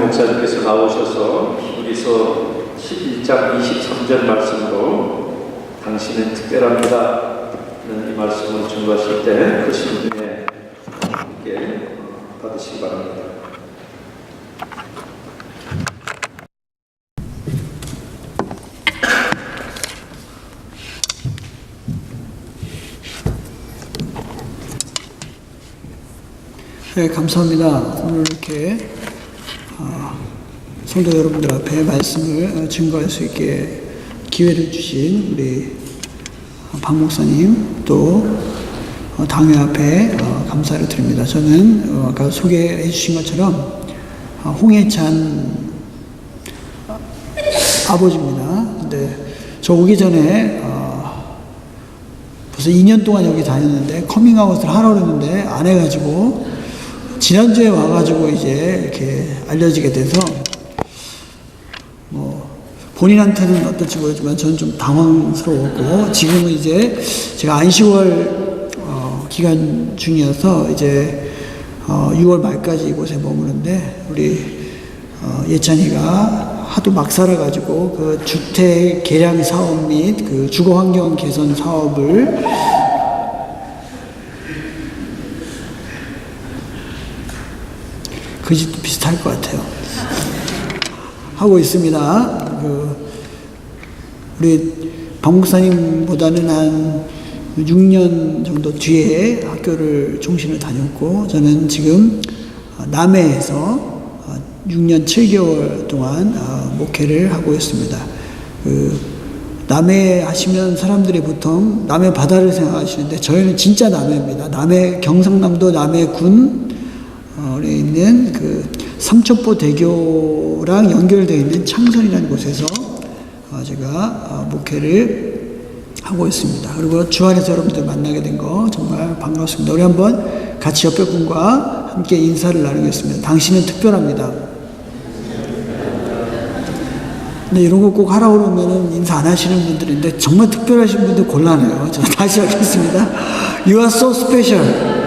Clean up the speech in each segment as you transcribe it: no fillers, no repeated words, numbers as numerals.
목사님께서 나오셔서 우리서 11장 23절 말씀으로 당신은 특별합니다 이 말씀을 전도하실 때 크신 은혜 함께 받으시기 바랍니다. 네, 감사합니다. 오늘 이렇게 성도 여러분들 앞에 말씀을 증거할 수 있게 기회를 주신 우리 박 목사님 또 당회 앞에 감사를 드립니다. 저는 아까 소개해 주신 것처럼 홍해찬 아버지입니다. 근데 저 오기 전에 벌써 2년 동안 여기 다녔는데 커밍아웃을 하라고 했는데 안 해가지고 지난주에 와가지고 이제 이렇게 알려지게 돼서 본인한테는 어떨지 모르지만 저는 좀 당황스러웠고 지금은 이제 제가 안식월 기간 중이어서 이제 6월 말까지 이곳에 머무는데 우리 예찬이가 하도 막 살아가지고 그 주택 개량 사업 및 그 주거 환경 개선 사업을 그 집도 비슷할 것 같아요. 하고 있습니다. 우리 박 목사님보다는 한 6년 정도 뒤에 학교를 종신을 다녔고 저는 지금 남해에서 6년 7개월 동안 목회를 하고 있습니다. 남해 하시면 사람들이 보통 남해 바다를 생각하시는데 저희는 진짜 남해입니다. 남해 경상남도 남해군 에 있는 그 삼천포 대교랑 연결되어 있는 창선이라는 곳에서 제가 목회를 하고 있습니다. 그리고 주안에서 여러분들 만나게 된 거 정말 반갑습니다. 우리 한번 같이 옆에 분과 함께 인사를 나누겠습니다. 당신은 특별합니다. 근데 이런 거 꼭 하라고 그러면 인사 안 하시는 분들인데 정말 특별하신 분들 곤란해요. 자, 다시 하겠습니다. You are so special.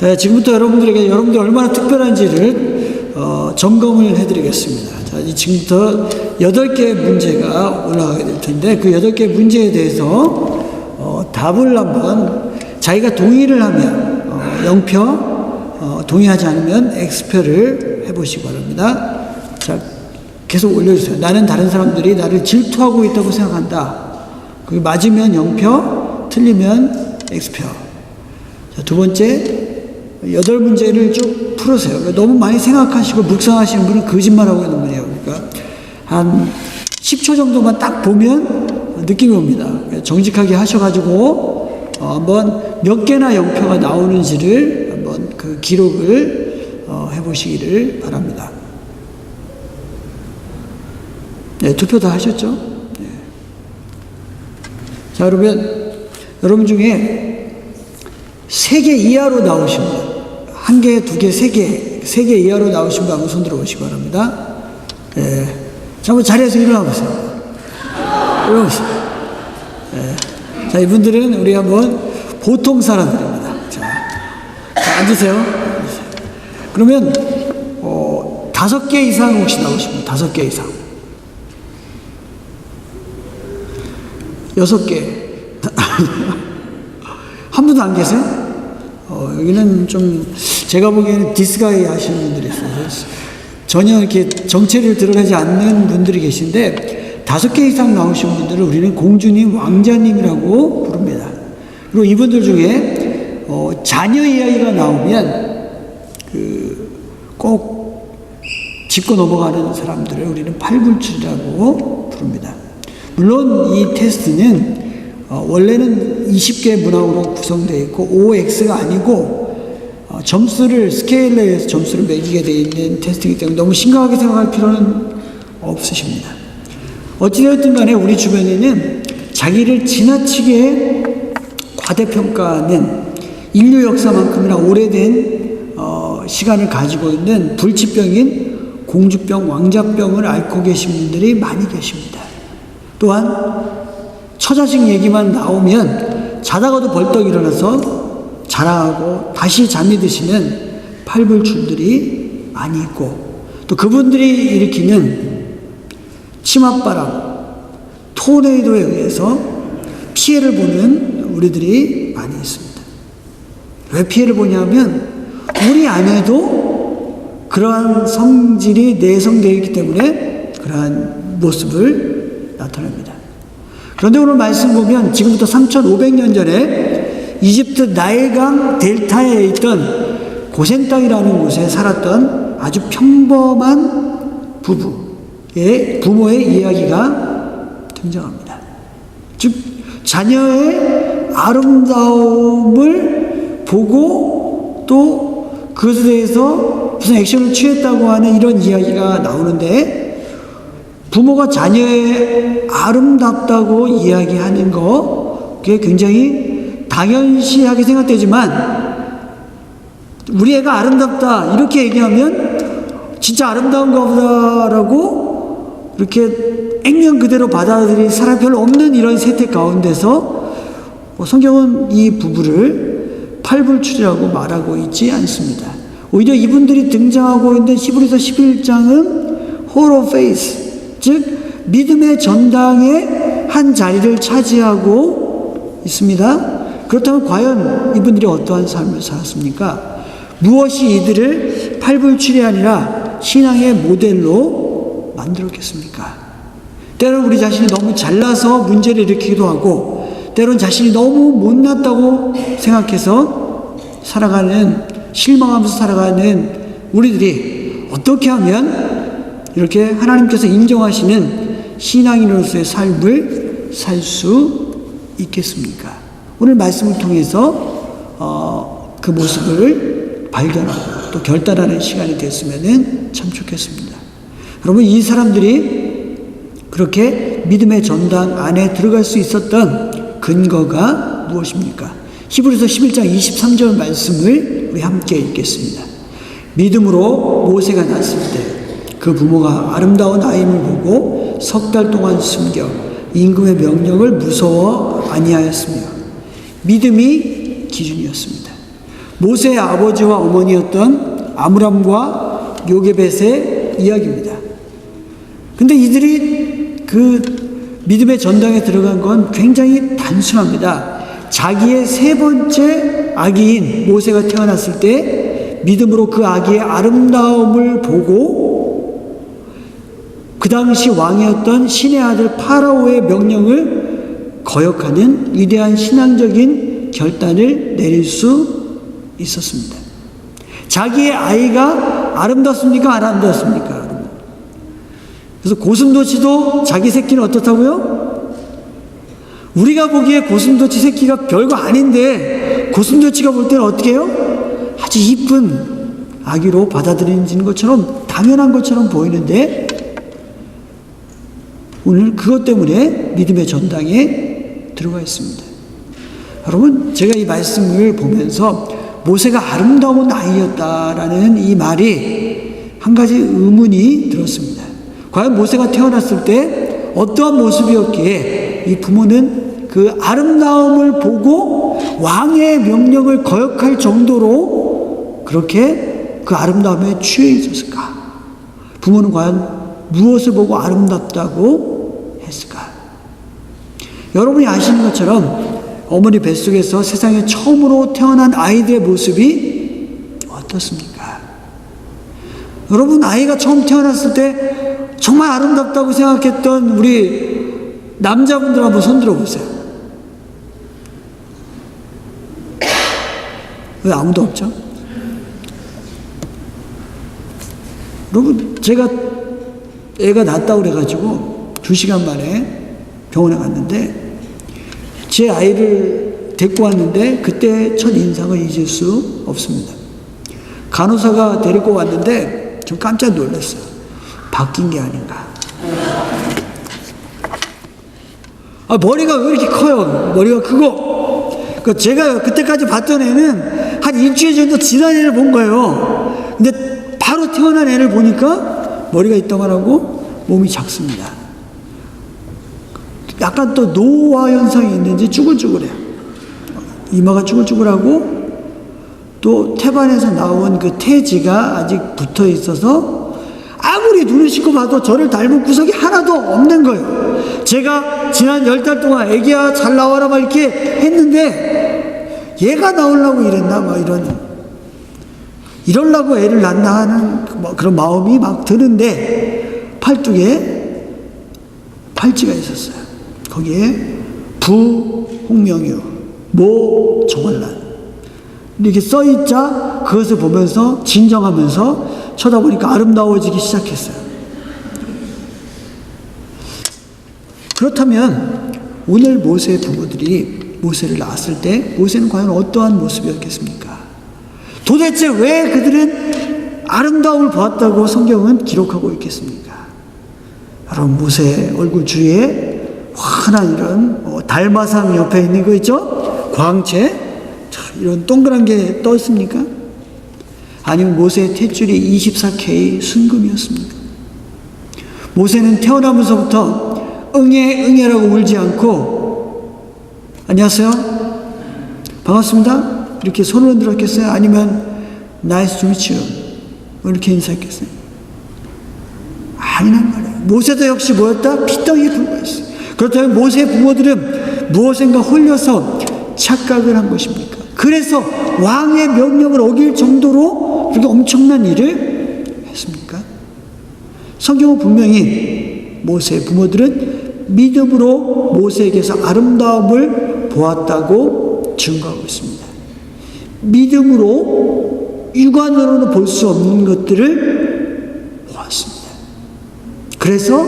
네, 지금부터 여러분들에게 여러분들이 얼마나 특별한지를 점검을 해드리겠습니다. 자, 지금부터 8개의 문제가 올라가게 될 텐데 그 8개의 문제에 대해서 답을 한번 자기가 동의를 하면 0표, 동의하지 않으면 X표를 해보시기 바랍니다. 자, 계속 올려주세요. 나는 다른 사람들이 나를 질투하고 있다고 생각한다. 그게 맞으면 0표, 틀리면 X표. 자, 두 번째 8문제를 쭉 풀으세요. 너무 많이 생각하시고 묵상하시는 분은 거짓말하고 있는 분이에요. 그러니까 한 10초 정도만 딱 보면 느낌이 옵니다. 정직하게 하셔가지고 한번 몇 개나 0표가 나오는지를 한번 그 기록을 해보시기를 바랍니다. 네, 투표 다 하셨죠? 네. 자, 그러면 여러분 중에 3개 이하로 나오신 분, 1개, 2개, 3개 이하로 나오신 분 한번 손 들어보시기 바랍니다. 예. 자, 한번 자리에서 일어나보세요. 일어나보세요. 예. 자, 이분들은 우리 한번 보통 사람들입니다. 자, 앉으세요. 그러면, 5개 이상 혹시 나오신 분, 5개 이상. 6개. 한 분도 안 계세요? 여기는 좀 제가 보기에는 디스가이 하시는 분들이 있어요. 전혀 이렇게 정체를 드러내지 않는 분들이 계신데 5개 이상 나오신 분들을 우리는 공주님, 왕자님이라고 부릅니다. 그리고 이분들 중에 자녀 이야기가 나오면 꼭 짚고 넘어가는 사람들을 우리는 팔불출이라고 부릅니다. 물론 이 테스트는 원래는 20개 문항으로 구성되어 있고 OX가 아니고 점수를 스케일에 의해서 점수를 매기게 되어 있는 테스트이기 때문에 너무 심각하게 생각할 필요는 없으십니다. 어찌되었든 간에 우리 주변에는 자기를 지나치게 과대평가하는 인류 역사만큼이나 오래된 시간을 가지고 있는 불치병인 공주병, 왕자병을 앓고 계신 분들이 많이 계십니다. 또한 처자식 얘기만 나오면 자다가도 벌떡 일어나서 자랑하고 다시 잠이 드시는 팔불출들이 많이 있고, 또 그분들이 일으키는 치맛바람, 토네이도에 의해서 피해를 보는 우리들이 많이 있습니다. 왜 피해를 보냐면 우리 안에도 그러한 성질이 내성되어 있기 때문에 그러한 모습을 나타냅니다. 그런데 오늘 말씀 보면 지금부터 3,500년 전에 이집트 나일강 델타에 있던 고센 땅이라는 곳에 살았던 아주 평범한 부모의 이야기가 등장합니다. 즉 자녀의 아름다움을 보고 또 그것에 대해서 무슨 액션을 취했다고 하는 이런 이야기가 나오는데, 부모가 자녀의 아름답다고 이야기하는 거, 그게 굉장히 당연시하게 생각되지만, 우리 애가 아름답다 이렇게 얘기하면 진짜 아름다운가 보다라고 이렇게 액면 그대로 받아들일 사람이 별로 없는 이런 세태 가운데서 성경은 이 부부를 팔불출이라고 말하고 있지 않습니다. 오히려 이분들이 등장하고 있는 히브리서 11장은 Hall of Faith, 즉 믿음의 전당의 한 자리를 차지하고 있습니다. 그렇다면 과연 이분들이 어떠한 삶을 살았습니까? 무엇이 이들을 팔불출이 아니라 신앙의 모델로 만들었겠습니까? 때로는 우리 자신이 너무 잘나서 문제를 일으키기도 하고, 때로는 자신이 너무 못났다고 생각해서 실망하면서 살아가는 우리들이 어떻게 하면 이렇게 하나님께서 인정하시는 신앙인으로서의 삶을 살 수 있겠습니까? 오늘 말씀을 통해서 그 모습을 발견하고 또 결단하는 시간이 됐으면 참 좋겠습니다. 여러분, 이 사람들이 그렇게 믿음의 전당 안에 들어갈 수 있었던 근거가 무엇입니까? 히브리서 11장 23절 말씀을 우리 함께 읽겠습니다. 믿음으로 모세가 낳았을 때 그 부모가 아름다운 아임을 보고 석 달 동안 숨겨 임금의 명령을 무서워 아니하였으며, 믿음이 기준이었습니다. 모세의 아버지와 어머니였던 아므람과 요게벳의 이야기입니다. 근데 이들이 그 믿음의 전당에 들어간 건 굉장히 단순합니다. 자기의 세 번째 아기인 모세가 태어났을 때 믿음으로 그 아기의 아름다움을 보고 그 당시 왕이었던 신의 아들 파라오의 명령을 거역하는 위대한 신앙적인 결단을 내릴 수 있었습니다. 자기의 아이가 아름답습니까? 안 아름답습니까? 그래서 고슴도치도 자기 새끼는 어떻다고요? 우리가 보기에 고슴도치 새끼가 별거 아닌데 고슴도치가 볼 때는 어떻게 해요? 아주 이쁜 아기로 받아들이는 것처럼 당연한 것처럼 보이는데, 오늘 그것 때문에 믿음의 전당에 들어가 있습니다. 여러분, 제가 이 말씀을 보면서 모세가 아름다운 아이였다라는 이 말이 한 가지 의문이 들었습니다. 과연 모세가 태어났을 때 어떠한 모습이었기에 이 부모는 그 아름다움을 보고 왕의 명령을 거역할 정도로 그렇게 그 아름다움에 취해 있었을까? 부모는 과연 무엇을 보고 아름답다고 했을까? 여러분이 아시는 것처럼 어머니 뱃속에서 세상에 처음으로 태어난 아이들의 모습이 어떻습니까? 여러분, 아이가 처음 태어났을 때 정말 아름답다고 생각했던 우리 남자분들 한번 손들어 보세요. 왜 아무도 없죠? 여러분, 제가 애가 낳았다고 그래가지고 2시간 만에 병원에 갔는데 제 아이를 데리고 왔는데 그때 첫 인상을 잊을 수 없습니다. 간호사가 데리고 왔는데 좀 깜짝 놀랐어요. 바뀐 게 아닌가. 머리가 왜 이렇게 커요? 머리가 크고. 제가 그때까지 봤던 애는 한 일주일 정도 지난 애를 본 거예요. 근데 바로 태어난 애를 보니까 머리가 이따만하고 몸이 작습니다. 약간 또 노화 현상이 있는지 쭈글쭈글해요. 이마가 쭈글쭈글하고 또 태반에서 나온 그 태지가 아직 붙어 있어서 아무리 눈을 씻고 봐도 저를 닮은 구석이 하나도 없는 거예요. 제가 지난 10달 동안 애기야 잘 나와라 막 이렇게 했는데 얘가 나오려고 이랬나 막 이러려고 애를 낳나 하는 그런 마음이 막 드는데 팔뚝에 팔찌가 있었어요. 거기에 부 홍명유, 모 정월란 이렇게 써있자 그것을 보면서 진정하면서 쳐다보니까 아름다워지기 시작했어요. 그렇다면 오늘 모세의 부모들이 모세를 낳았을 때 모세는 과연 어떠한 모습이었겠습니까? 도대체 왜 그들은 아름다움을 보았다고 성경은 기록하고 있겠습니까? 여러분, 모세 얼굴 주위에 환한 이런 달마상 옆에 있는 거 있죠? 광채? 이런 동그란 게 떠 있습니까? 아니면 모세의 탯줄이 24K 순금이었습니까? 모세는 태어나면서부터 응애라고 울지 않고 안녕하세요? 반갑습니다? 이렇게 손을 흔들었겠어요? 아니면 나이스 to meet you 이렇게 인사했겠어요? 아니란 말이에요. 모세도 역시 뭐였다? 피덩이에 불과했어요. 그렇다면 모세의 부모들은 무엇인가 홀려서 착각을 한 것입니까? 그래서 왕의 명령을 어길 정도로 그렇게 엄청난 일을 했습니까? 성경은 분명히 모세의 부모들은 믿음으로 모세에게서 아름다움을 보았다고 증거하고 있습니다. 믿음으로 육안으로는 볼 수 없는 것들을 보았습니다. 그래서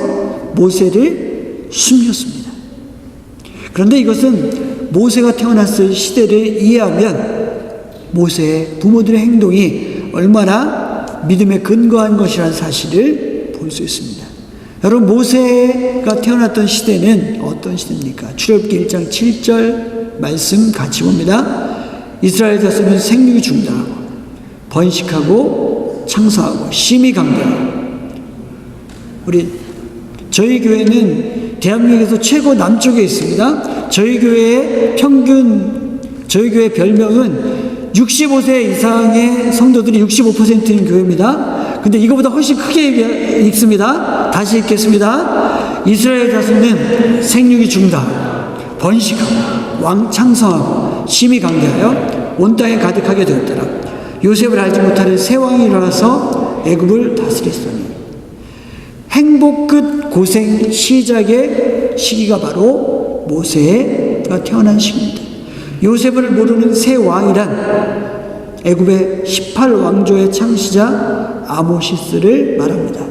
모세를 숨겼습니다. 그런데 이것은 모세가 태어났을 시대를 이해하면 모세의 부모들의 행동이 얼마나 믿음에 근거한 것이라는 사실을 볼 수 있습니다. 여러분, 모세가 태어났던 시대는 어떤 시대입니까? 출애굽기 1장 7절 말씀 같이 봅니다. 이스라엘 자손은 생육이 중단하고 번식하고 창성하고 심히 강대하고. 저희 교회는 대한민국에서 최고 남쪽에 있습니다. 저희 교회 별명은 65세 이상의 성도들이 65%인 교회입니다. 근데 이거보다 훨씬 크게 읽습니다. 다시 읽겠습니다. 이스라엘 자손은 생육이 중다, 번식하고 창성하고 심히 강대하여 온 땅에 가득하게 되었더라. 요셉을 알지 못하는 새 왕이 일어나서 애굽을 다스렸으니. 행복 끝 고생 시작의 시기가 바로 모세가 태어난 시기입니다. 요셉을 모르는 새 왕이란 애굽의 18왕조의 창시자 아모시스를 말합니다.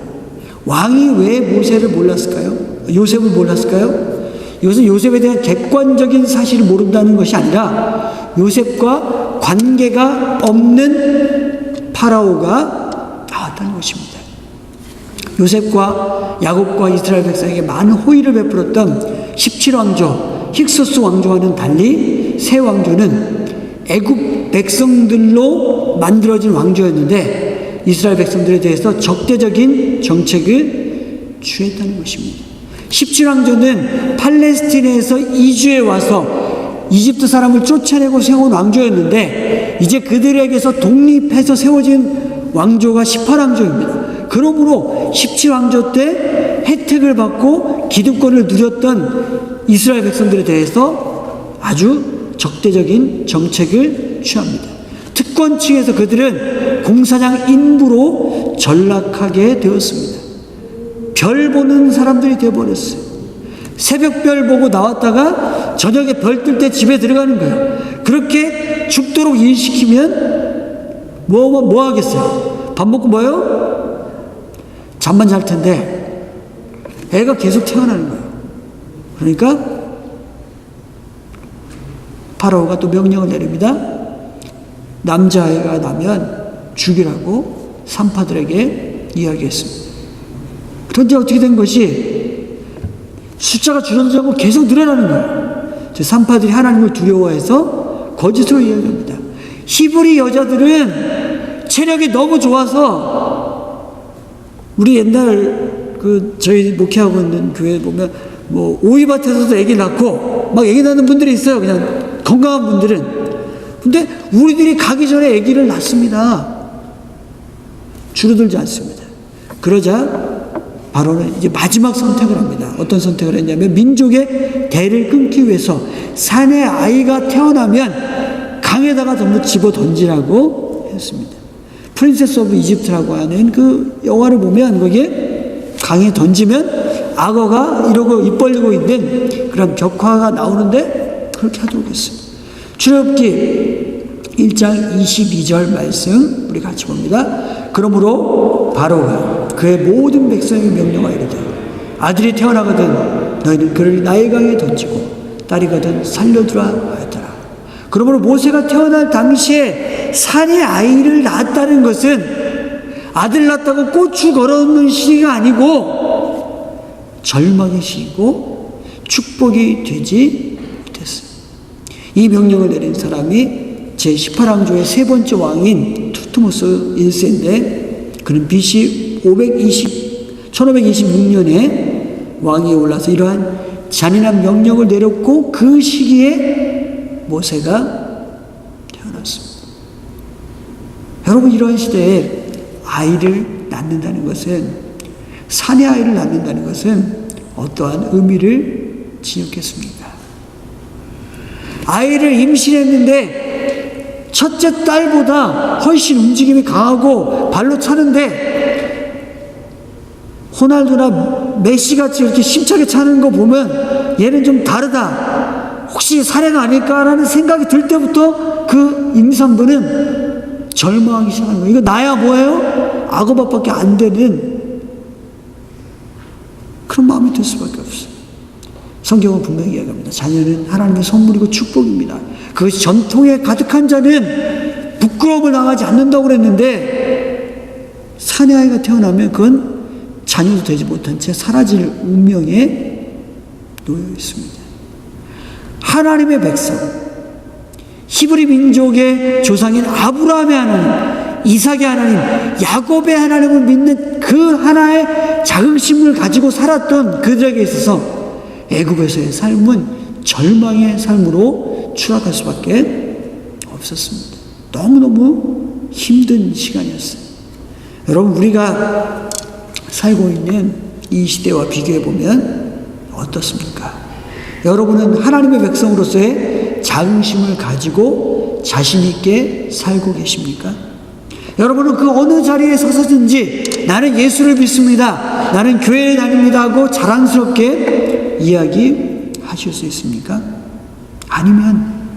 왕이 왜 모세를 몰랐을까요? 요셉을 몰랐을까요? 이것은 요셉에 대한 객관적인 사실을 모른다는 것이 아니라 요셉과 관계가 없는 파라오가 나왔다는 것입니다. 요셉과 야곱과 이스라엘 백성에게 많은 호의를 베풀었던 17왕조 힉소스 왕조와는 달리 새 왕조는 애굽 백성들로 만들어진 왕조였는데 이스라엘 백성들에 대해서 적대적인 정책을 취했다는 것입니다. 17왕조는 팔레스틴에서 이주해 와서 이집트 사람을 쫓아내고 세운 왕조였는데 이제 그들에게서 독립해서 세워진 왕조가 18왕조입니다. 그러므로 17왕조 때 혜택을 받고 기득권을 누렸던 이스라엘 백성들에 대해서 아주 적대적인 정책을 취합니다. 특권층에서 그들은 공사장 인부로 전락하게 되었습니다. 별 보는 사람들이 되어버렸어요. 새벽별 보고 나왔다가 저녁에 별 뜰 때 집에 들어가는 거예요. 그렇게 죽도록 일시키면 뭐 하겠어요? 밥 먹고 뭐요? 잠만 잘 텐데 애가 계속 태어나는 거예요. 그러니까 파라오가 또 명령을 내립니다. 남자아이가 나면 죽이라고 산파들에게 이야기했습니다. 그런데 어떻게 된 것이 숫자가 줄어들지 않고 계속 늘어나는 거예요. 산파들이 하나님을 두려워해서 거짓으로 이야기합니다. 히브리 여자들은 체력이 너무 좋아서 우리 옛날 저희 목회하고 있는 교회 보면 오이밭에서도 아기 낳고 막 아기 낳는 분들이 있어요. 그냥 건강한 분들은 근데 우리들이 가기 전에 아기를 낳습니다. 줄어들지 않습니다. 그러자 바로는 이제 마지막 선택을 합니다. 어떤 선택을 했냐면 민족의 대를 끊기 위해서 산에 아이가 태어나면 강에다가 전부 집어 던지라고 했습니다. 프린세스 오브 이집트라고 하는 그 영화를 보면 거기에 강에 던지면 악어가 이러고 입 벌리고 있는 그런 벽화가 나오는데 그렇게 하도록 했습니다. 출애굽기 1장 22절 말씀 우리 같이 봅니다. 그러므로 바로가 그의 모든 백성에게 명령하여 이르되 아들이 태어나거든 너희는 그를 나일 강에 던지고 딸이거든 살려두라 하였더라. 그러므로 모세가 태어날 당시에 산에 아이를 낳았다는 것은 아들 낳았다고 고추 걸어놓는 시기가 아니고 절망의 시기고 축복이 되지 못했습니다. 이 명령을 내린 사람이 제18왕조의 세 번째 왕인 투트모스 1세인데 그는 BC 1526년에 왕위에 올라서 이러한 잔인한 명령을 내렸고 그 시기에 모세가 태어났습니다. 여러분 이러한 시대에 아이를 낳는다는 것은 산의 아이를 낳는다는 것은 어떠한 의미를 지녔겠습니까? 아이를 임신했는데 첫째 딸보다 훨씬 움직임이 강하고 발로 차는데 호날두나 메시같이 이렇게 힘차게 차는 거 보면 얘는 좀 다르다. 혹시 사례가 아닐까라는 생각이 들 때부터 그 임산부는 절망하기 시작하는 거예요. 이거 나야 뭐예요? 악어밥밖에 안 되는 그런 마음이 들 수밖에 없어요. 성경은 분명히 이야기합니다. 자녀는 하나님의 선물이고 축복입니다. 그것이 전통에 가득한 자는 부끄러움을 당하지 않는다고 그랬는데 사내 아이가 태어나면 그건 자녀도 되지 못한 채 사라질 운명에 놓여 있습니다. 하나님의 백성, 히브리 민족의 조상인 아브라함의 하나님, 이삭의 하나님, 야곱의 하나님을 믿는 그 하나의 자긍심을 가지고 살았던 그들에게 있어서 애굽에서의 삶은 절망의 삶으로 추락할 수밖에 없었습니다. 너무너무 힘든 시간이었어요. 여러분 우리가 살고 있는 이 시대와 비교해 보면 어떻습니까? 여러분은 하나님의 백성으로서의 자긍심을 가지고 자신 있게 살고 계십니까? 여러분은 그 어느 자리에 서서든지 나는 예수를 믿습니다, 나는 교회에 다닙니다 하고 자랑스럽게 이야기하실 수 있습니까? 아니면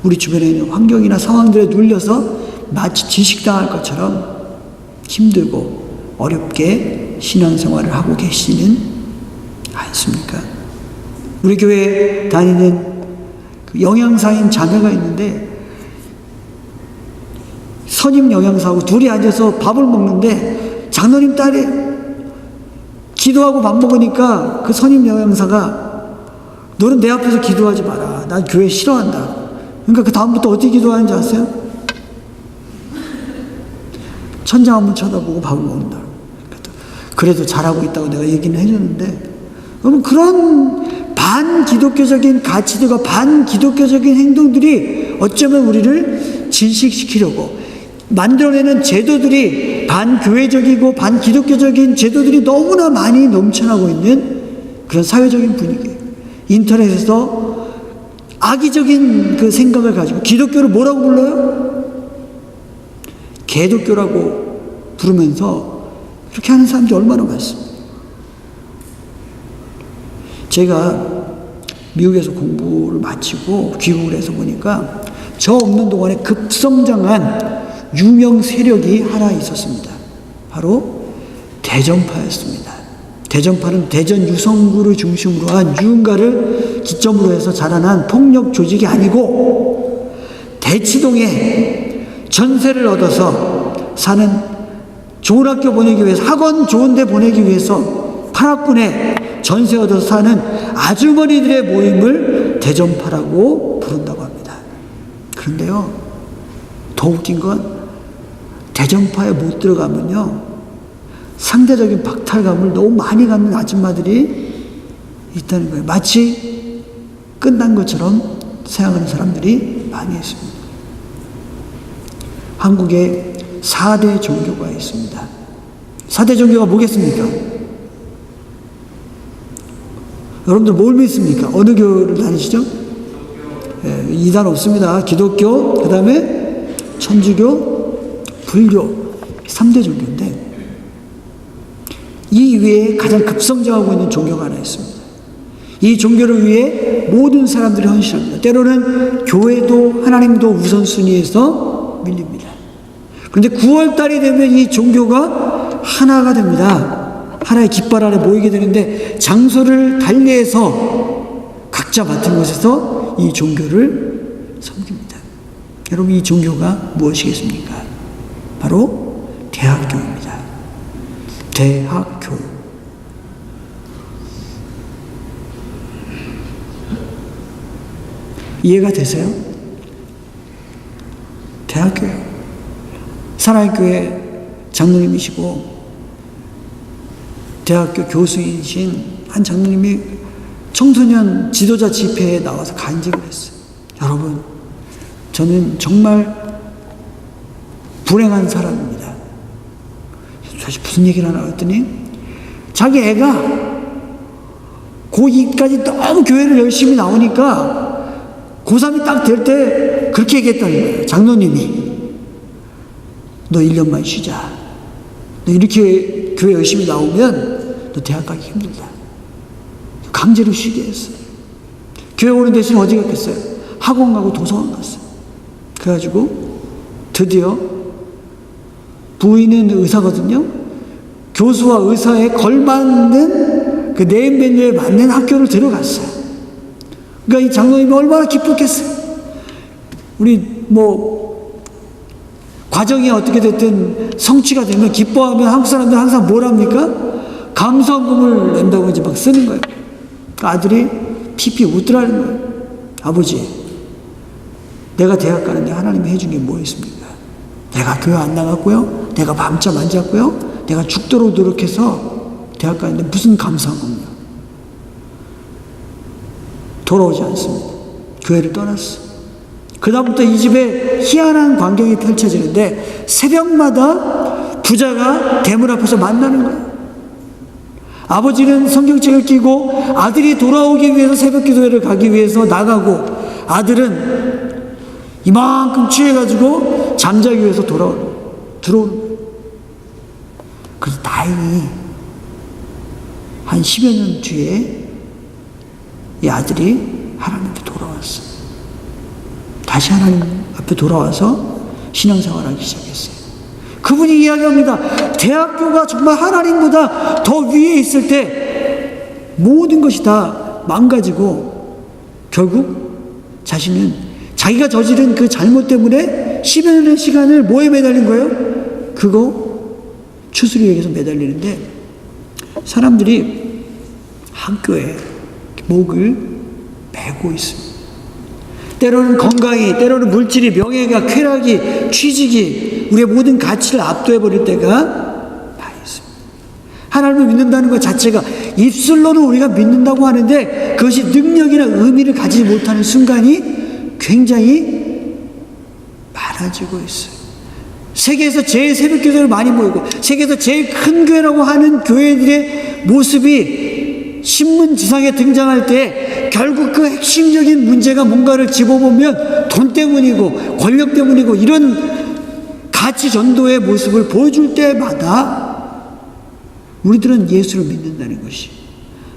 우리 주변에 있는 환경이나 상황들에 눌려서 마치 지식당할 것처럼 힘들고 어렵게 신앙생활을 하고 계시지는 않습니까? 우리 교회에 다니는 그 영양사인 자매가 있는데 선임 영양사하고 둘이 앉아서 밥을 먹는데 장로님 딸이 기도하고 밥 먹으니까 그 선임 영양사가 너는 내 앞에서 기도하지 마라. 난 교회 싫어한다. 그러니까 그 다음부터 어떻게 기도하는지 아세요? 천장 한번 쳐다보고 밥을 먹는다. 그래도 잘하고 있다고 내가 얘기는 해줬는데 여러분 그런 반기독교적인 가치들과 반기독교적인 행동들이 어쩌면 우리를 진식시키려고 만들어내는 제도들이 반교회적이고 반기독교적인 제도들이 너무나 많이 넘쳐나고 있는 그런 사회적인 분위기. 인터넷에서 악의적인 그 생각을 가지고 기독교를 뭐라고 불러요? 개독교라고 부르면서 그렇게 하는 사람들이 얼마나 많습니다. 제가 미국에서 공부를 마치고 귀국을 해서 보니까 저 없는 동안에 급성장한 유명 세력이 하나 있었습니다. 바로 대전파였습니다. 대전파는 대전 유성구를 중심으로 한 유흥가를 기점으로 해서 자라난 폭력 조직이 아니고 대치동에 전세를 얻어서 사는 좋은 학교 보내기 위해서 학원 좋은 데 보내기 위해서 파락군에 전세 얻어서 사는 아주머니들의 모임을 대전파라고 부른다고 합니다. 그런데요 더 웃긴 건 대전파에 못 들어가면요 상대적인 박탈감을 너무 많이 갖는 아줌마들이 있다는 거예요. 마치 끝난 것처럼 생각하는 사람들이 많이 있습니다. 한국에 4대 종교가 있습니다. 4대 종교가 뭐겠습니까? 여러분들 뭘 믿습니까? 어느 교를 다니시죠? 이단 없습니다. 기독교, 그 다음에 천주교, 불교 3대 종교인데 이 위에 가장 급성장하고 있는 종교가 하나 있습니다. 이 종교를 위해 모든 사람들이 헌신합니다. 때로는 교회도 하나님도 우선순위에서 밀립니다. 그런데 9월달이 되면 이 종교가 하나가 됩니다. 하나의 깃발 아래 모이게 되는데 장소를 달리해서 각자 맡은 곳에서 이 종교를 섬깁니다. 여러분 이 종교가 무엇이겠습니까? 바로 대학교입니다. 대학교. 이해가 되세요? 대학교예요. 사랑의교회 장로님이시고 대학교 교수이신 한 장로님이 청소년 지도자 집회에 나와서 간증을 했어요. 여러분, 저는 정말 불행한 사람입니다. 사실 무슨 얘기를 하나 했더니 자기 애가 고2까지 너무 교회를 열심히 나오니까 고3이 딱 될 때 그렇게 얘기했다는 거예요. 장로님이 너 1년만 쉬자. 너 이렇게 교회 열심히 나오면 너 대학 가기 힘들다. 강제로 쉬게 했어요. 교회 오는 대신 어디 갔겠어요? 학원 가고 도서관 갔어요. 그래가지고 드디어 부인은 의사거든요. 교수와 의사에 걸맞는 그 네임 메뉴에 맞는 학교를 들어갔어요. 그러니까 이 장로님이 얼마나 기뻤겠어요. 우리 과정이 어떻게 됐든 성취가 되면 기뻐하면 한국 사람들은 항상 뭘 합니까? 감사금을 낸다고 이제 막 쓰는 거예요. 그러니까 아들이 피피 웃더라는 거예요. 아버지, 내가 대학 가는데 하나님이 해준 게 뭐 있습니까? 내가 교회 안 나갔고요. 내가 밤잠 안 잤고요. 내가 죽도록 노력해서 대학 가는데 무슨 감사금이요? 돌아오지 않습니다. 교회를 떠났어. 그 다음부터 이 집에 희한한 광경이 펼쳐지는데 새벽마다 부자가 대문 앞에서 만나는 거예요. 아버지는 성경책을 끼고 아들이 돌아오기 위해서 새벽기도회를 가기 위해서 나가고 아들은 이만큼 취해가지고 잠자기 위해서 들어오는 거예요. 그래서 다행히 한 10여 년 뒤에 이 아들이 하나님께 돌아왔어요. 다시 하나님 앞에 돌아와서 신앙생활을 하기 시작했어요. 그분이 이야기합니다. 대학교가 정말 하나님보다 더 위에 있을 때 모든 것이 다 망가지고 결국 자신은 자기가 저지른 그 잘못 때문에 10여 년의 시간을 뭐에 매달린 거예요? 그거 추수리에게서 매달리는데 사람들이 학교에 목을 매고 있습니다. 때로는 건강이, 때로는 물질이, 명예가, 쾌락이, 취직이 우리의 모든 가치를 압도해버릴 때가 많이 있습니다. 하나님을 믿는다는 것 자체가 입술로는 우리가 믿는다고 하는데 그것이 능력이나 의미를 가지지 못하는 순간이 굉장히 많아지고 있어요. 세계에서 제일 새벽기도를 많이 모이고 세계에서 제일 큰 교회라고 하는 교회들의 모습이 신문지상에 등장할 때 결국 그 핵심적인 문제가 뭔가를 집어보면 돈 때문이고 권력 때문이고 이런 가치 전도의 모습을 보여줄 때마다 우리들은 예수를 믿는다는 것이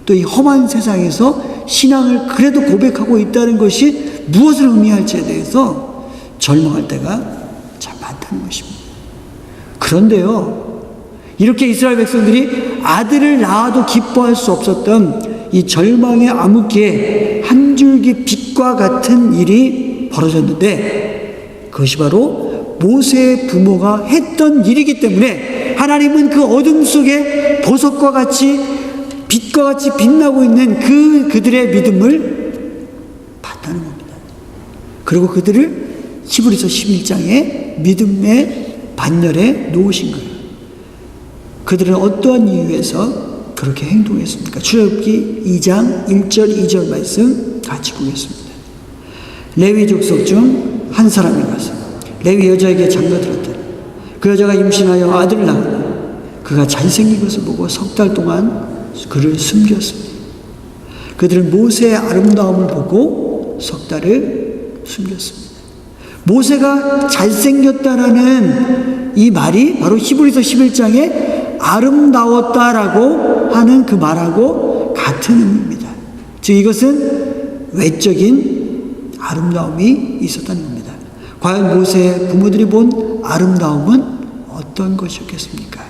또 이 험한 세상에서 신앙을 그래도 고백하고 있다는 것이 무엇을 의미할지에 대해서 절망할 때가 참 많다는 것입니다. 그런데요, 이렇게 이스라엘 백성들이 아들을 낳아도 기뻐할 수 없었던 이 절망의 암흑기에 한 줄기 빛과 같은 일이 벌어졌는데 그것이 바로 모세의 부모가 했던 일이기 때문에 하나님은 그 어둠 속에 보석과 같이 빛과 같이 빛나고 있는 그들의 믿음을 봤다는 겁니다. 그리고 그들을 히브리서 11장에 믿음의 반열에 놓으신 거예요. 그들은 어떠한 이유에서 그렇게 행동했습니까? 출애굽기 2장 1절 2절 말씀 같이 보겠습니다. 레위 족속 중 한 사람이 가서 레위 여자에게 장가들었더니 그 여자가 임신하여 아들을 낳았다. 그가 잘생긴 것을 보고 석 달 동안 그를 숨겼습니다. 그들은 모세의 아름다움을 보고 석 달을 숨겼습니다. 모세가 잘생겼다라는 이 말이 바로 히브리서 11장에 아름다웠다라고 하는 그 말하고 같은 의미입니다. 즉 이것은 외적인 아름다움이 있었다는 겁니다. 과연 모세의 부모들이 본 아름다움은 어떤 것이었겠습니까?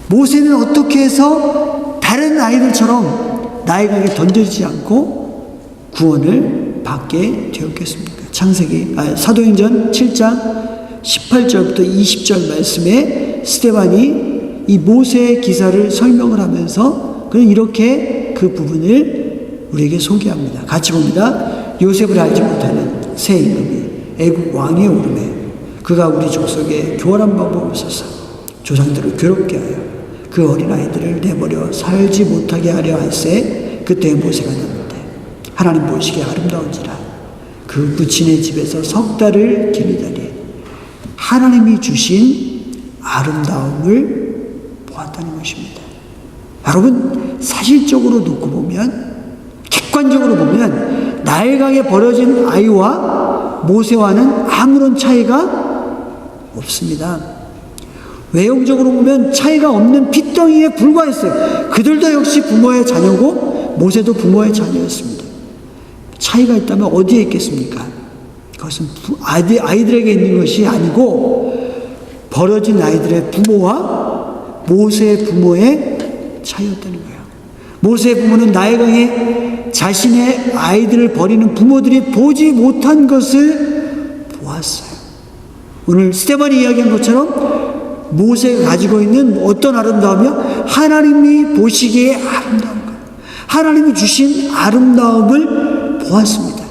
모세는 어떻게 해서 다른 아이들처럼 나일강에 던져지지 않고 구원을 받게 되었겠습니까? 사도행전 7장 18절부터 20절 말씀에 스데반이 이 모세의 기사를 설명을 하면서 그는 이렇게 그 부분을 우리에게 소개합니다. 같이 봅니다. 요셉을 알지 못하는 새 이름이 애국 왕위에 오르매 그가 우리 족속에 교활한 방법을 써서 조상들을 괴롭게 하여 그 어린아이들을 내버려 살지 못하게 하려 할세 그때 모세가 나는데 하나님 보시기에 아름다운지라 그 부친의 집에서 석 달을 기르다니 하나님이 주신 아름다움을 보았다는 것입니다. 여러분 사실적으로 놓고 보면 객관적으로 보면 나일강에 버려진 아이와 모세와는 아무런 차이가 없습니다. 외형적으로 보면 차이가 없는 핏덩이에 불과했어요. 그들도 역시 부모의 자녀고 모세도 부모의 자녀였습니다. 차이가 있다면 어디에 있겠습니까? 그것은 아이들에게 있는 것이 아니고 버려진 아이들의 부모와 모세의 부모의 차이였다는 거예요. 모세의 부모는 나일강에 자신의 아이들을 버리는 부모들이 보지 못한 것을 보았어요. 오늘 스데반이 이야기한 것처럼 모세가 가지고 있는 어떤 아름다움이요? 하나님이 보시기에 아름다운 것. 하나님이 주신 아름다움을 보았습니다.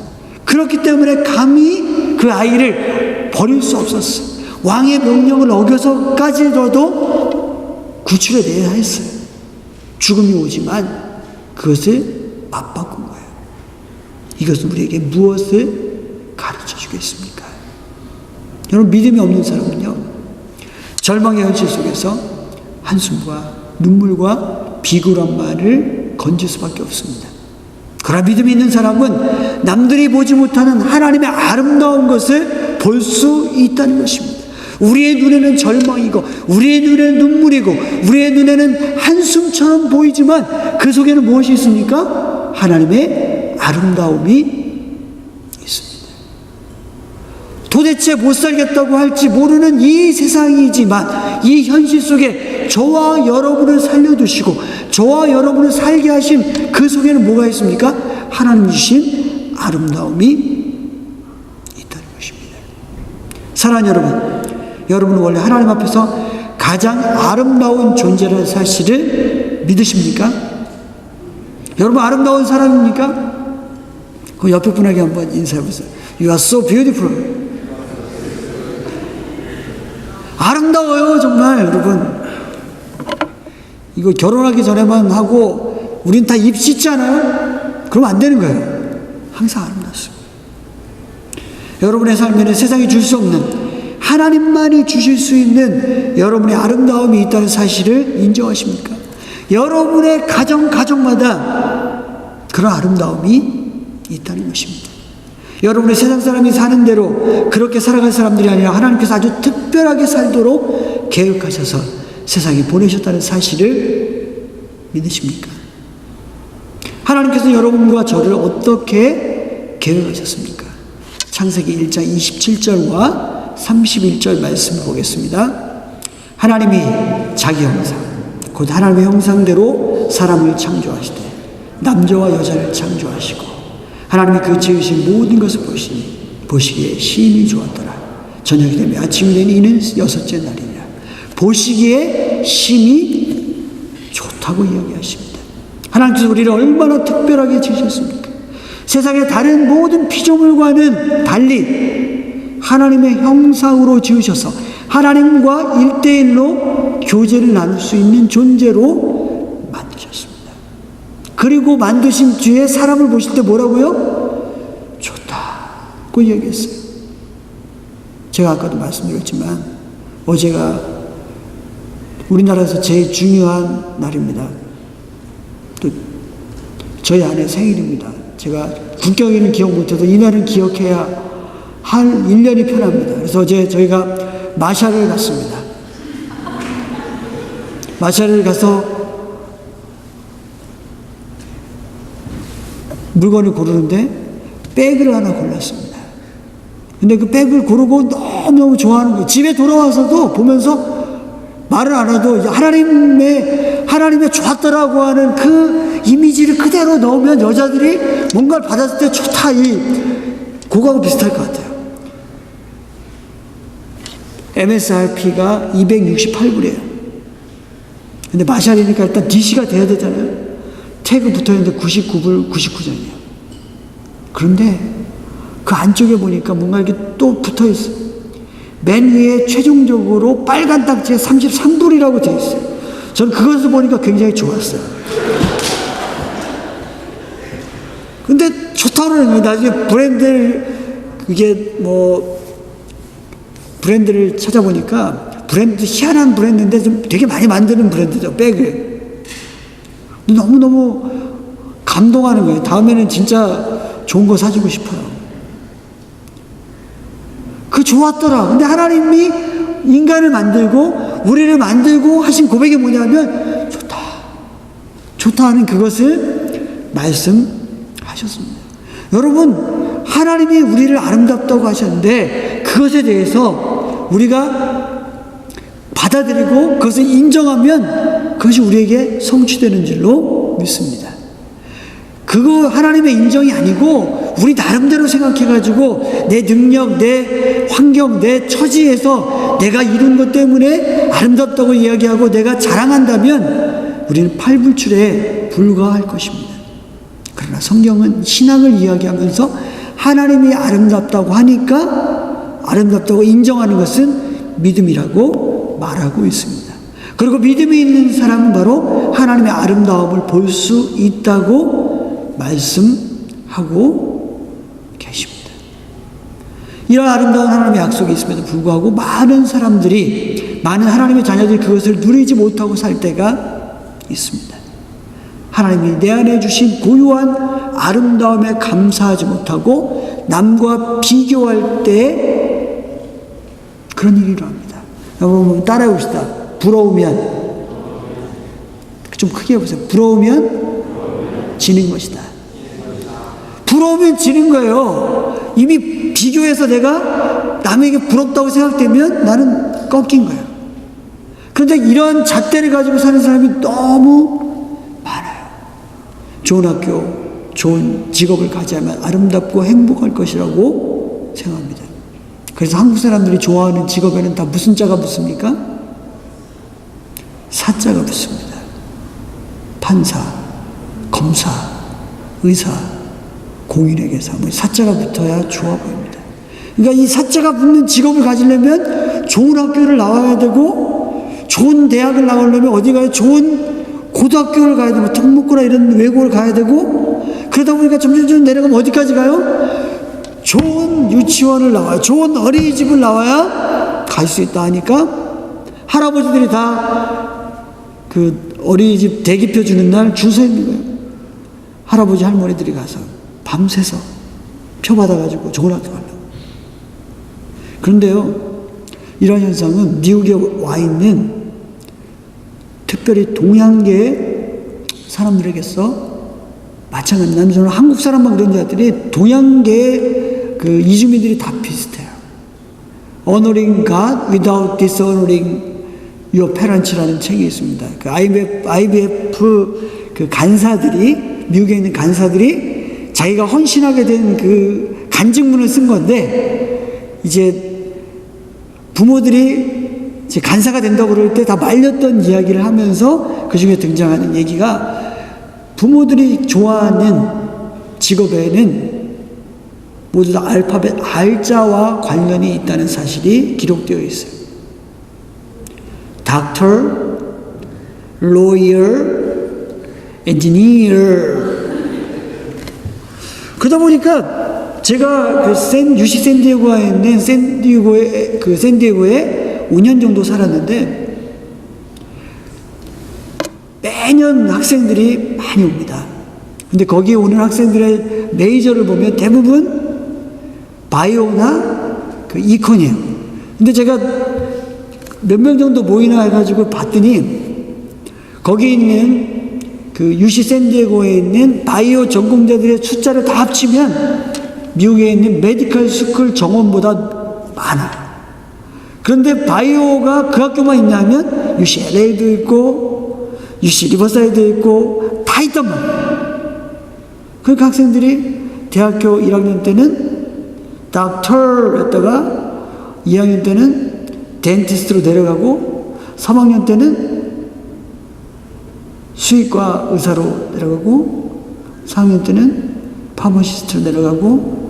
그렇기 때문에 감히 그 아이를 버릴 수 없었어요. 왕의 명령을 어겨서까지라도 구출해내야 했어요. 죽음이 오지만 그것을 맞바꾼 거예요. 이것은 우리에게 무엇을 가르쳐 주겠습니까? 여러분 믿음이 없는 사람은요 절망의 현실 속에서 한숨과 눈물과 비굴한 말을 건질 수밖에 없습니다. 그러나 믿음이 있는 사람은 남들이 보지 못하는 하나님의 아름다운 것을 볼 수 있다는 것입니다. 우리의 눈에는 절망이고 우리의 눈에는 눈물이고 우리의 눈에는 한숨처럼 보이지만 그 속에는 무엇이 있습니까? 하나님의 아름다움이 있습니다. 도대체 못 살겠다고 할지 모르는 이 세상이지만 이 현실 속에 저와 여러분을 살려두시고 저와 여러분을 살게 하신 그 속에는 뭐가 있습니까? 하나님 주신 아름다움이 있다는 것입니다. 사랑하는 여러분, 여러분은 원래 하나님 앞에서 가장 아름다운 존재라는 사실을 믿으십니까? 여러분 아름다운 사람입니까? 그 옆에 분에게 한번 인사해보세요. You are so beautiful. 아름다워요 정말 여러분. 이거 결혼하기 전에만 하고 우린 다 입 씻지 않아요? 그러면 안 되는 거예요. 항상 아름답습니다. 여러분의 삶에는 세상이 줄 수 없는 하나님만이 주실 수 있는 여러분의 아름다움이 있다는 사실을 인정하십니까? 여러분의 가정마다 그런 아름다움이 있다는 것입니다. 여러분의 세상 사람이 사는 대로 그렇게 살아갈 사람들이 아니라 하나님께서 아주 특별하게 살도록 계획하셔서 세상에 보내셨다는 사실을 믿으십니까? 하나님께서 여러분과 저를 어떻게 계획하셨습니까? 창세기 1장 27절과 31절 말씀을 보겠습니다. 하나님이 자기 형상 곧 하나님의 형상대로 사람을 창조하시되 남자와 여자를 창조하시고 하나님이 그 지으신 모든 것을 보시기에 심히 좋았더라. 저녁이 되면 아침이 되니 이는 여섯째 날이니라. 보시기에 심히 좋다고 이야기하십니다. 하나님께서 우리를 얼마나 특별하게 지으셨습니까? 세상의 다른 모든 피조물과는 달리 하나님의 형상으로 지으셔서 하나님과 1대1로 교제를 나눌 수 있는 존재로 만드셨습니다. 그리고 만드신 뒤에 사람을 보실 때 뭐라고요? 좋다고 이야기했어요. 제가 아까도 말씀드렸지만 어제가 우리나라에서 제일 중요한 날입니다. 또 저희 아내 생일입니다. 제가 국경일은 기억 못해도 이날은 기억해야 할 1년이 편합니다. 그래서 어제 저희가 마샤를 갔습니다. 마샤를 가서 물건을 고르는데 백을 하나 골랐습니다. 근데 그 백을 고르고 너무너무 좋아하는 거예요. 집에 돌아와서도 보면서 말을 안 해도 하나님의 좋았더라고 하는 그 이미지를 그대로 넣으면 여자들이 뭔가를 받았을 때 좋다, 그거하고 비슷할 것 같아요. MSRP가 268불이에요. 근데 마샬이니까 일단 DC가 돼야 되잖아요. 태그 붙어 있는데 99불 99전이에요. 그런데 그 안쪽에 보니까 뭔가 이렇게 또 붙어 있어요. 맨 위에 최종적으로 빨간 딱지에 33불이라고 되어 있어요. 저는 그것을 보니까 굉장히 좋았어요. 근데 좋다고 그러는 거예요. 나중에 브랜드를 찾아보니까 브랜드, 희한한 브랜드인데 좀 되게 많이 만드는 브랜드죠, 백을. 너무너무 감동하는 거예요. 다음에는 진짜 좋은 거 사주고 싶어요. 그 좋았더라. 근데 하나님이 인간을 만들고 우리를 만들고 하신 고백이 뭐냐면 좋다 하는 그것을 말씀하셨습니다. 여러분, 하나님이 우리를 아름답다고 하셨는데 그것에 대해서 우리가 받아들이고 그것을 인정하면 그것이 우리에게 성취되는 줄로 믿습니다. 그거 하나님의 인정이 아니고 우리 나름대로 생각해가지고 내 능력, 내 환경, 내 처지에서 내가 이룬 것 때문에 아름답다고 이야기하고 내가 자랑한다면 우리는 팔불출에 불과할 것입니다. 그러나 성경은 신앙을 이야기하면서 하나님이 아름답다고 하니까 아름답다고 인정하는 것은 믿음이라고 말하고 있습니다. 그리고 믿음이 있는 사람은 바로 하나님의 아름다움을 볼 수 있다고 말씀하고 계십니다. 이런 아름다운 하나님의 약속이 있음에도 불구하고 많은 하나님의 자녀들이 그것을 누리지 못하고 살 때가 있습니다. 하나님이 내 안에 주신 고유한 아름다움에 감사하지 못하고 남과 비교할 때 그런 일이 일어납니다. 여러분 따라해 봅시다. 부러우면, 좀 크게 해보세요. 부러우면 지는 것이다. 부러우면 지는 거예요. 이미 비교해서 내가 남에게 부럽다고 생각되면 나는 꺾인 거예요. 그런데 이런 잣대를 가지고 사는 사람이 너무 많아요. 좋은 학교, 좋은 직업을 가지면 아름답고 행복할 것이라고 생각합니다. 그래서 한국 사람들이 좋아하는 직업에는 다 무슨 자가 붙습니까? 사자가 붙습니다. 판사, 검사, 의사, 공인회계사, 사자가 붙어야 좋아 보입니다. 그러니까 이 사자가 붙는 직업을 가지려면 좋은 학교를 나와야 되고, 좋은 대학을 나오려면 어디 가야 좋은 고등학교를 가야 되고, 특목고나 이런 외고를 가야 되고, 그러다 보니까 점점 내려가면 어디까지 가요? 좋은 유치원을 나와야, 좋은 어린이집을 나와야 갈 수 있다 하니까 할아버지들이 다 그 어린이집 대기표 주는 날 줄 서 있는 거예요. 할아버지 할머니들이 가서 밤새서 표 받아가지고 좋은 학교 가려고. 그런데요, 이런 현상은 미국에 와 있는 특별히 동양계 사람들에게서 마찬가지입니다. 저는 한국 사람만 그런 줄 알았더니 동양계 그 이주민들이 다 비슷해요. Honoring God without dishonoring your parents라는 책이 있습니다. 그 IBF 그 간사들이, 미국에 있는 간사들이 자기가 헌신하게 된 그 간증문을 쓴 건데, 이제 부모들이 이제 간사가 된다고 그럴 때 다 말렸던 이야기를 하면서 그 중에 등장하는 얘기가, 부모들이 좋아하는 직업에는 모두 다 알파벳 R자와 관련이 있다는 사실이 기록되어 있어요. Doctor, Lawyer, Engineer. 그러다 보니까 제가 UC 샌디에고에 있는 샌디에고에 5년 정도 살았는데 매년 학생들이 많이 옵니다. 근데 거기에 오는 학생들의 메이저를 보면 대부분 바이오나 이콘이에요. 근데 제가 몇 명 정도 모이나 해가지고 봤더니 거기 있는 UC 샌디에고에 있는 바이오 전공자들의 숫자를 다 합치면 미국에 있는 메디컬 스쿨 정원보다 많아. 그런데 바이오가 그 학교만 있냐면 UCLA도 있고 UC 리버사이드도 있고 다 있단 말이야. 그러니까 학생들이 대학교 1학년 때는 닥터였다가 2학년 때는 덴티스트로 내려가고 3학년 때는 수의과 의사로 내려가고 4학년 때는 파머시스트로 내려가고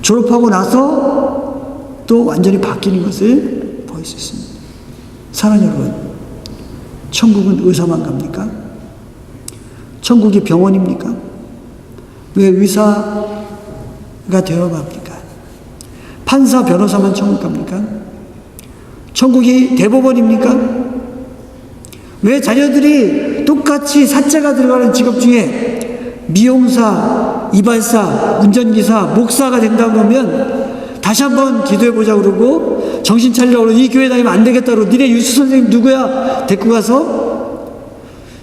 졸업하고 나서 또 완전히 바뀌는 것을 볼 수 있습니다. 사랑하는 여러분, 천국은 의사만 갑니까? 천국이 병원입니까? 왜 의사가 되어야 합니까? 판사, 변호사만 천국 갑니까? 천국이 대법원입니까? 왜 자녀들이 똑같이 사자가 들어가는 직업 중에 미용사, 이발사, 운전기사, 목사가 된다고 하면 다시 한번 기도해보자 그러고 정신 차리라고 그러고 이 교회 다니면 안 되겠다 그러고 니네 유수 선생님 누구야? 데리고 가서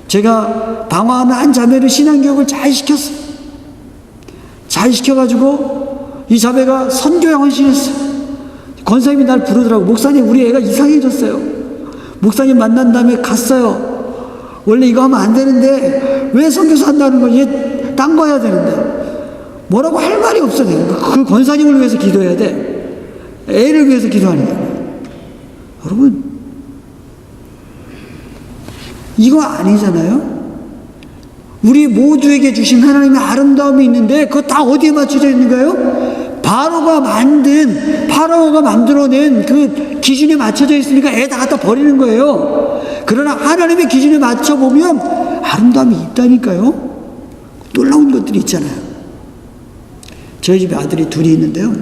제가 방황하는 한 자매를 신앙교육을 잘 시켰어요. 잘 시켜가지고 이 자매가 선교에 헌신했어요. 권사님이 날 부르더라고. 목사님 우리 애가 이상해졌어요. 목사님 만난 다음에 갔어요. 원래 이거 하면 안 되는데 왜 선교사 한다는 거야? 얘 딴 거 해야 되는데 뭐라고 할 말이 없어. 그 권사님을 위해서 기도해야 돼. 애를 위해서 기도하는 거야. 여러분 이거 아니잖아요. 우리 모두에게 주신 하나님의 아름다움이 있는데 그거 다 어디에 맞춰져 있는가요? 파라오가 만들어낸 그 기준에 맞춰져 있으니까 애 다 갖다 버리는 거예요. 그러나 하나님의 기준에 맞춰보면 아름다움이 있다니까요. 놀라운 것들이 있잖아요. 저희 집에 아들이 둘이 있는데요.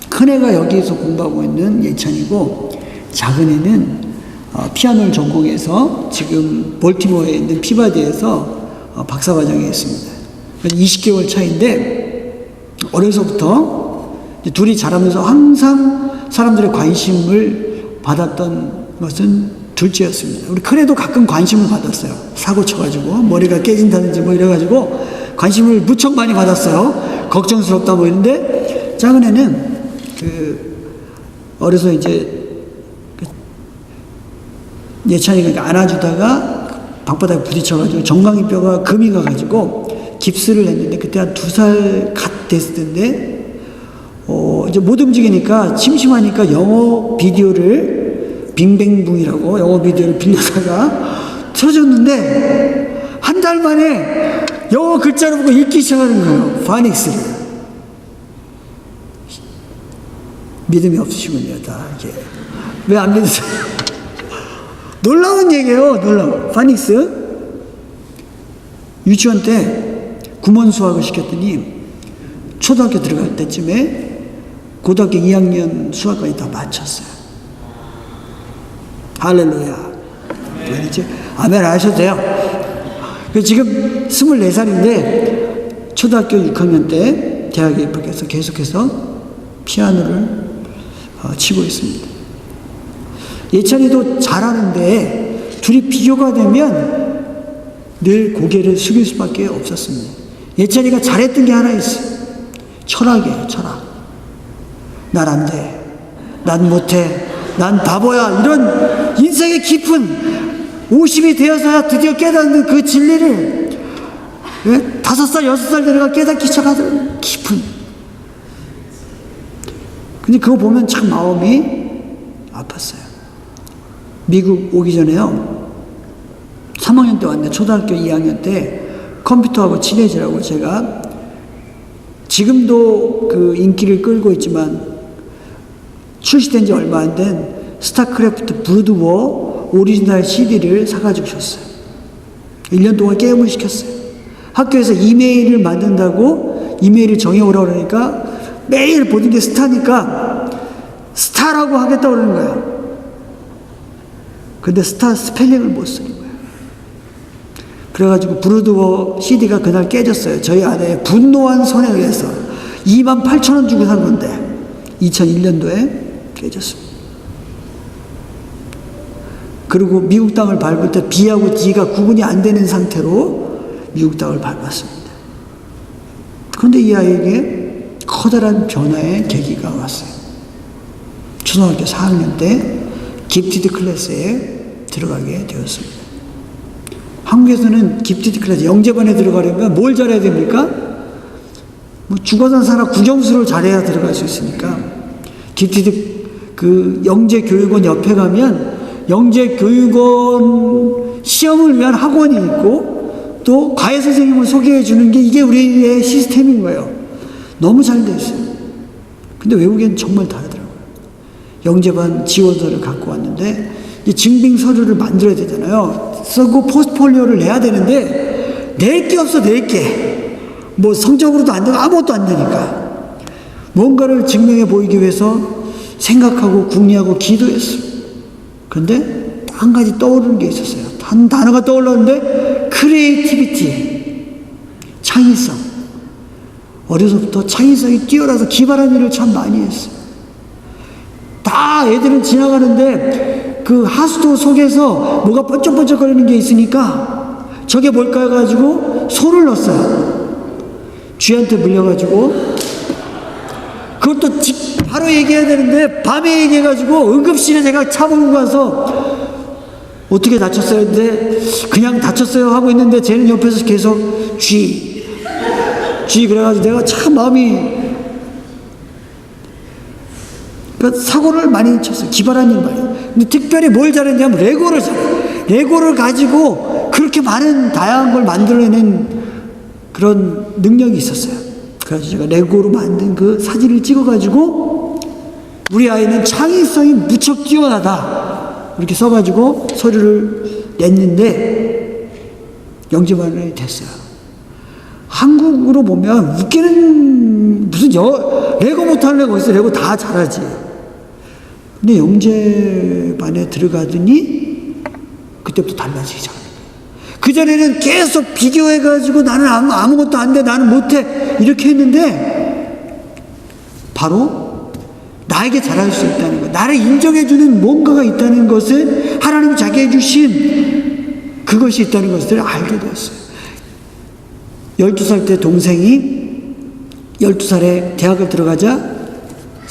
큰애가 여기에서 공부하고 있는 예찬이고 작은 애는 피아노를 전공해서 지금 볼티모어에 있는 피바디에서 박사과정에 있습니다. 20개월 차이인데 어려서부터 둘이 자라면서 항상 사람들의 관심을 받았던 것은 둘째였습니다. 우리 큰애도 가끔 관심을 받았어요. 사고 쳐가지고 머리가 깨진다든지 뭐 이래가지고 관심을 무척 많이 받았어요. 걱정스럽다 뭐 이런데 작은 애는 어려서 이제 예찬이가 안아주다가 방바닥에 부딪혀가지고 정강이뼈가 금이 가가지고 깁스를 했는데 그때 한 2살 갓 됐을 텐데 이제 못 움직이니까 심심하니까 영어 비디오를 빙뱅붕이라고 영어 비디오를 빌려다가 틀어줬는데 한 달 만에 영어 글자를 보고 읽기 시작하는 거예요. 파닉스를. 믿음이 없으시군요. 다 이게 왜 안 믿으세요? 놀라운 얘기예요. 놀라워. 파닉스. 유치원 때 구몬 수학을 시켰더니 초등학교 들어갈 때쯤에 고등학교 2학년 수학까지 다 마쳤어요. 할렐루야. 아멘 하셔도 돼요. 지금 24살인데 초등학교 6학년 때 대학에 입학해서 계속해서 피아노를 치고 있습니다. 예찬이도 잘하는데 둘이 비교가 되면 늘 고개를 숙일 수밖에 없었습니다. 예찬이가 잘했던 게 하나 있어요. 철학이에요. 철학. 난 안 돼. 난 못해. 난 바보야. 이런 인생의 깊은 50이 되어서야 드디어 깨닫는 그 진리를 5살, 6살 내가 깨닫기 시작하더라고요. 깊은. 근데 그거 보면 참 마음이 아팠어요. 미국 오기 전에요. 3학년 때 왔는데 초등학교 2학년 때 컴퓨터하고 친해지라고 제가 지금도 그 인기를 끌고 있지만 출시된 지 얼마 안 된 스타크래프트 브루드워 오리지널 CD를 사가지고 오셨어요. 1년 동안 게임을 시켰어요. 학교에서 이메일을 만든다고 이메일을 정해오라고 그러니까 매일 보는 게 스타니까 스타라고 하겠다고 그러는 거야. 근데 스타 스펠링을 못 쓰는 거야. 그래가지고 브루드워 CD가 그날 깨졌어요. 저희 아내의 분노한 손에 의해서 28,000원 주고 산 건데 2001년도에 깨졌습니다. 그리고 미국 땅을 밟을 때 B하고 D가 구분이 안 되는 상태로 미국 땅을 밟았습니다. 그런데 이 아이에게 커다란 변화의 계기가 왔어요. 초등학교 4학년 때 기프티드 클래스에 들어가게 되었습니다. 한국에서는 기프티드 클래스 영재반에 들어가려면 뭘 잘해야 됩니까? 뭐 죽어선 살아 국영수를 잘해야 들어갈 수 있으니까 기프티드 그 영재교육원 옆에 가면 영재교육원 시험을 위한 학원이 있고 또 과외 선생님을 소개해 주는 게 이게 우리의 시스템인 거예요. 너무 잘 돼 있어요. 근데 외국엔 정말 다르더라고요. 영재반 지원서를 갖고 왔는데 이제 증빙 서류를 만들어야 되잖아요. 쓰고 포스트폴리오를 내야 되는데 낼 게 없어. 낼 게 뭐 성적으로도 안 되고 아무것도 안 되니까 뭔가를 증명해 보이기 위해서 생각하고 궁리하고 기도했어요. 그런데 한 가지 떠오르는 게 있었어요. 한 단어가 떠올랐는데 크리에이티비티, 창의성. 어려서부터 창의성이 뛰어나서 기발한 일을 참 많이 했어요. 다 애들은 지나가는데 그 하수도 속에서 뭐가 번쩍번쩍거리는 게 있으니까 저게 뭘까 해가지고 손을 넣었어요. 쥐한테 물려가지고 그것도 바로 얘기해야 되는데 밤에 얘기해가지고 응급실에 제가 차 몰고 가서 어떻게 다쳤어요? 근데 그냥 다쳤어요 하고 있는데 쟤는 옆에서 계속 쥐 그래가지고 내가 참 마음이 그러니까 사고를 많이 쳤어요. 기발한 일 많이. 근데 특별히 뭘 잘했냐면 레고를 잘해요. 레고를 가지고 그렇게 많은 다양한 걸 만들어내는 그런 능력이 있었어요. 그래서 제가 레고로 만든 그 사진을 찍어가지고 우리 아이는 창의성이 무척 뛰어나다 이렇게 써가지고 서류를 냈는데 영재반이 됐어요. 한국으로 보면 웃기는 무슨 레고 못하는 애가 있어. 레고 다 잘하지. 근데 영재반에 들어가더니 그때부터 달라지기 시작합니다. 그전에는 계속 비교해가지고 나는 아무것도 안 돼, 나는 못해 이렇게 했는데 바로 나에게 잘할 수 있다는 것, 나를 인정해주는 뭔가가 있다는 것을 하나님이 자기에게 주신 그것이 있다는 것을 알게 되었어요. 12살 때 동생이 12살에 대학을 들어가자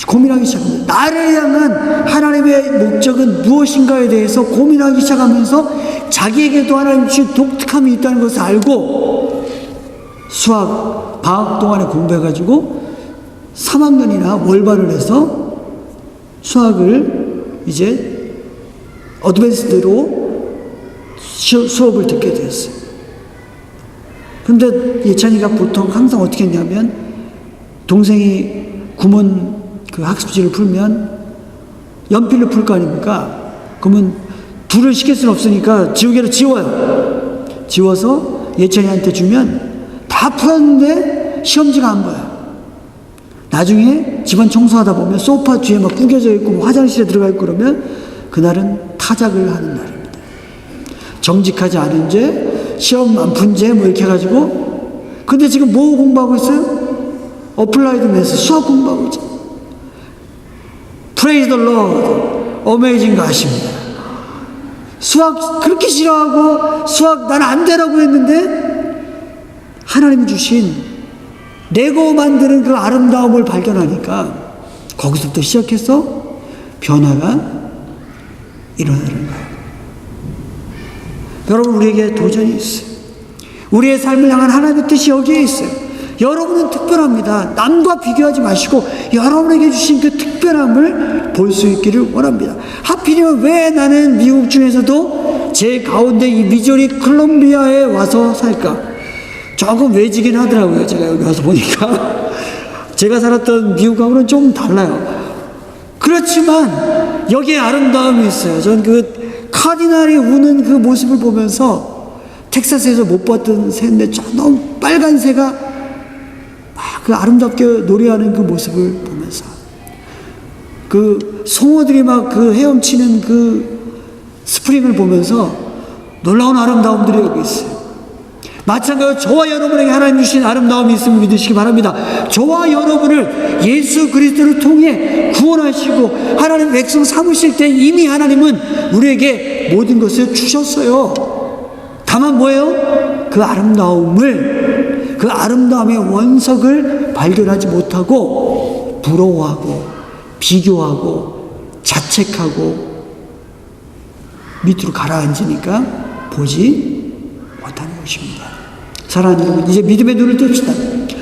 고민하기 시작합니다. 나를 향한 하나님의 목적은 무엇인가에 대해서 고민하기 시작하면서 자기에게도 하나님 주신 독특함이 있다는 것을 알고 수학 방학 동안에 공부해가지고 3학년이나 월반을 해서 수학을 이제 어드밴스드로 수업을 듣게 되었어요. 근데 예찬이가 보통 항상 어떻게 했냐면 동생이 구문 그 학습지를 풀면 연필로 풀 거 아닙니까? 그러면 둘을 시킬 수는 없으니까 지우개로 지워요. 지워서 예찬이한테 주면 다 풀었는데 시험지가 안 보여요. 나중에 집안 청소하다 보면 소파 뒤에 막 구겨져 있고 뭐 화장실에 들어가 있고 그러면 그날은 타작을 하는 날입니다. 정직하지 않은 죄, 시험 안 푼 죄 뭐 이렇게 해가지고 근데 지금 뭐 공부하고 있어요? 어플라이드 매스 수학 공부하고 있죠. Praise the Lord. 어메이징 가십니다. 수학 그렇게 싫어하고 수학 난 안 되라고 했는데 하나님이 주신 레고 만드는 그 아름다움을 발견하니까 거기서부터 시작해서 변화가 일어나는 거예요. 여러분 우리에게 도전이 있어요. 우리의 삶을 향한 하나님의 뜻이 여기에 있어요. 여러분은 특별합니다. 남과 비교하지 마시고 여러분에게 주신 그 특별함을 볼 수 있기를 원합니다. 하필이면 왜 나는 미국 중에서도 제 가운데 이 미조리 콜롬비아에 와서 살까? 조금 외지긴 하더라고요. 제가 여기 와서 보니까. 제가 살았던 미국하고는 좀 달라요. 그렇지만 여기에 아름다움이 있어요. 전 그 카디날이 우는 그 모습을 보면서 텍사스에서 못 봤던 새인데 저 너무 빨간 새가 막 그 아름답게 노래하는 그 모습을 보면서 그 송어들이 막 그 헤엄치는 그 스프링을 보면서 놀라운 아름다움들이 여기 있어요. 마찬가지로 저와 여러분에게 하나님 주신 아름다움이 있음을 믿으시기 바랍니다. 저와 여러분을 예수 그리스도를 통해 구원하시고 하나님 백성 삼으실 때 이미 하나님은 우리에게 모든 것을 주셨어요. 다만 뭐예요? 그 아름다움을, 그 아름다움의 원석을 발견하지 못하고 부러워하고 비교하고 자책하고 밑으로 가라앉으니까 보지 못하는 것입니다. 사랑하는 여러분, 이제 믿음의 눈을 뜹시다.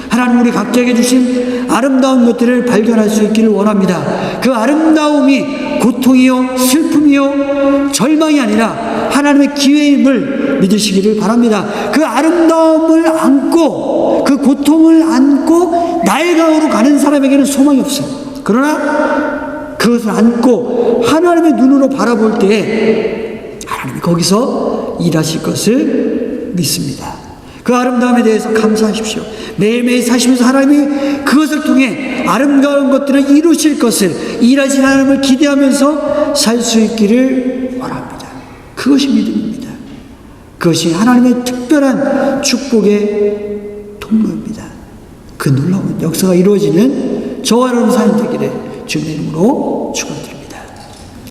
하나님 우리 각자에게 주신 아름다운 것들을 발견할 수 있기를 원합니다. 그 아름다움이 고통이요 슬픔이요 절망이 아니라 하나님의 기회임을 믿으시기를 바랍니다. 그 아름다움을 안고 그 고통을 안고 나일강으로 가는 사람에게는 소망이 없어요. 그러나 그것을 안고 하나님의 눈으로 바라볼 때에 하나님이 거기서 일하실 것을 믿습니다. 그 아름다움에 대해서 감사하십시오. 매일매일 사시면서 하나님이 그것을 통해 아름다운 것들을 이루실 것을, 일하신 하나님을 기대하면서 살 수 있기를 원합니다. 그것이 믿음입니다. 그것이 하나님의 특별한 축복의 통로입니다. 그 놀라운 역사가 이루어지는 저와 여러분 삶 되기를 주님의 이름으로 축원드립니다.